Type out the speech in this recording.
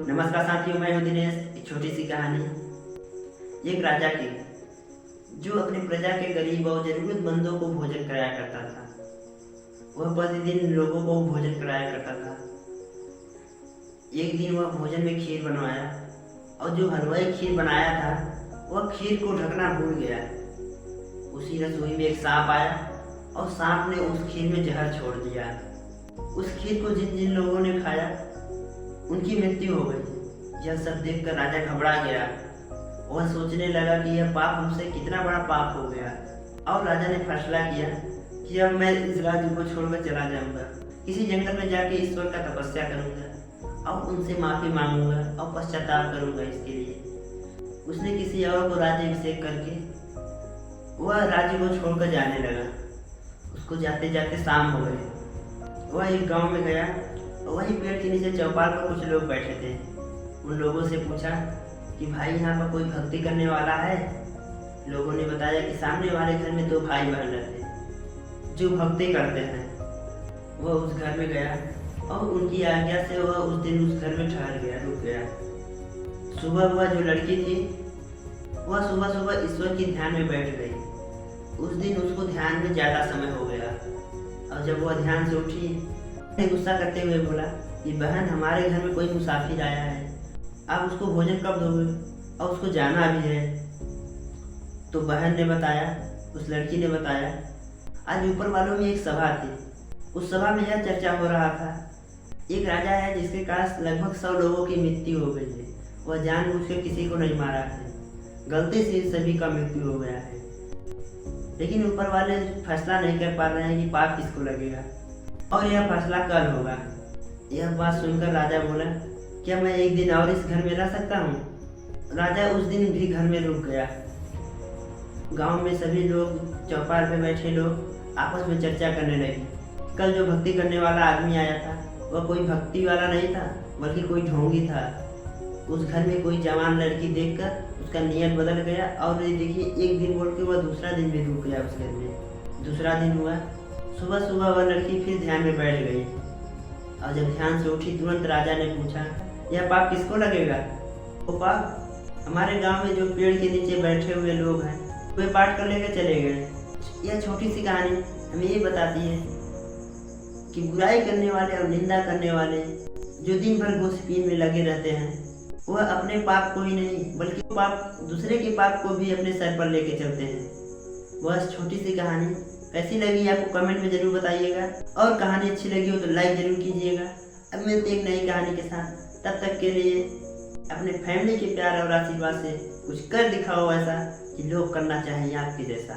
नमस्कार साथियों, मैं हूं दिनेश। एक छोटी सी कहानी। एक राजा की जो अपनी प्रजा के गरीब और जरूरतमंदों को भोजन कराया करता था। वह प्रतिदिन लोगों को भोजन कराया करता था। एक दिन वह भोजन में खीर बनवाया और जो हलवाई खीर बनाया था वह खीर को ढकना भूल गया। उसी रसोई में एक सांप आया और सांप ने उस खीर में जहर छोड़ दिया। उस खीर को जिन जिन लोगों ने खाया उनकी मृत्यु हो गई। यह सब देखकर राजा घबरा गया। वह सोचने लगा कि यह पाप हमसे कितना बड़ा पाप हो गया। और राजा ने फैसला किया कि अब मैं इस राज्य को छोड़कर चला जाऊंगा। किसी जंगल में जाके ईश्वर का तपस्या करूंगा और उनसे माफी मांगूंगा और पश्चाताप करूंगा इसके लिए। उसने किसी और को राज्याभिषेक करके वह राज्य को छोड़कर जाने लगा। उसको जाते जाते शाम हो गई। वह एक गांव में गया। वहीं पेड़ के नीचे चौपाल पर कुछ लोग बैठे थे। उन लोगों से पूछा कि भाई यहाँ पर कोई भक्ति करने वाला है। लोगों ने बताया कि सामने वाले घर में 2 भाई बहन रहते जो भक्ति करते हैं। वह उस घर में गया और उनकी आज्ञा से वह उस दिन उस घर में ठहर गया, रुक गया। सुबह वह जो लड़की थी वह सुबह सुबह ईश्वर की ध्यान में बैठ गई। उस दिन उसको ध्यान में ज़्यादा समय हो गया और जब वह ध्यान से उठी गुस्सा करते हुए बोला कि बहन, हमारे घर में कोई मुसाफिर आया है, आप उसको भोजन कब दोगे और उसको जाना भी है। तो बहन ने बताया, उस लड़की ने बताया, आज ऊपर वालों में एक सभा थी। उस सभा में यह चर्चा हो रहा था, एक राजा है जिसके पास लगभग 100 लोगों की मृत्यु हो गई है। वह जानबूझकर किसी को नहीं मारा है, गलती से सभी का मृत्यु हो गया है। लेकिन ऊपर वाले फैसला नहीं कर पा रहे हैं कि पाप किसको लगेगा और यह फैसला कल होगा। यह बात सुनकर राजा बोला, क्या मैं एक दिन और इस घर में रह सकता हूँ? राजा उस दिन भी घर में रुक गया। गांव में सभी लोग, चौपाल पे बैठे लोग आपस में चर्चा करने लगे। कल जो भक्ति करने वाला आदमी आया था वह कोई भक्ति वाला नहीं था, बल्कि कोई ढोंगी था। उस घर में कोई जवान लड़की देखकर उसका नियत बदल गया और ये देखिए, एक दिन बोल के वह दूसरा दिन भी रुक गया उस घर में। दूसरा दिन हुआ, सुबह सुबह वह लड़की फिर ध्यान में बैठ गई और जब ध्यान से उठी तुरंत राजा ने पूछा, यह पाप किसको लगेगा? वो पाप हमारे गांव में जो पेड़ के नीचे बैठे हुए लोग हैं वे पाठ कर लेकर चले गए। यह छोटी सी कहानी हमें ये बताती है कि बुराई करने वाले और निंदा करने वाले जो दिन भर गोसिपिन में लगे रहते हैं वह अपने पाप को ही नहीं बल्कि पाप दूसरे के पाप को भी अपने सर पर लेके चलते हैं। बस छोटी सी कहानी कैसी लगी आपको कमेंट में जरूर बताइएगा और कहानी अच्छी लगी हो तो लाइक जरूर कीजिएगा। अब मिलते एक नई कहानी के साथ, तब तक के लिए अपने फैमिली के प्यार और आशीर्वाद से कुछ कर दिखाओ ऐसा कि लोग करना चाहें आपके जैसा।